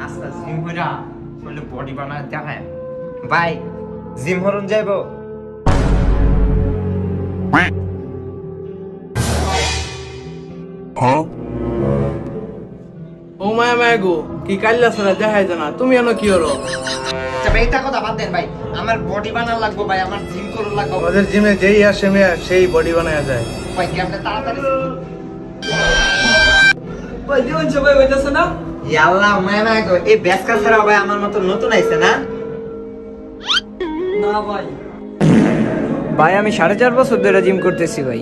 আজকে জিম কইরা বলে বডি বানায় দেখায় ভাই জিম হরুন যাইবো ও মায়া মায়া গো কি কাল্লা ছাড়া দেখাই জানা তুমি এনো কি হলো? আচ্ছা ভাই এটা কথা বাদ দেন ভাই আমার বডি বানানো লাগবে ভাই আমার জিম করতে লাগবে আমাদের জিমে যেই আসে মেয়া সেই বডি বানায়া যায়। ভাই কি আপনি তাড়াতাড়ি ভাই জীবন সবাই হইতাছে না? ইয়াল্লাহ মায়া গো এই বেসকা ছাড়া ভাই আমার মত নতুন আইছে না না ভাই ভাই আমি 4.5 বছর ধরে জিম করতেছি ভাই।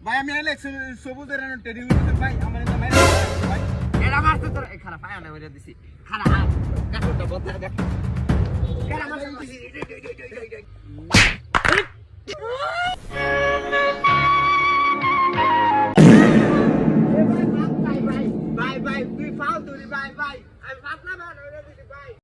ভাই আমি আইলে সবুজের এনে টেডি হইছে ভাই আমার এটা মাইরা ভাই এটা মারতে তোর খারাপ পায় না মেরে দিছি খারাপ কাকুটা বলতে দেখ কেন আমার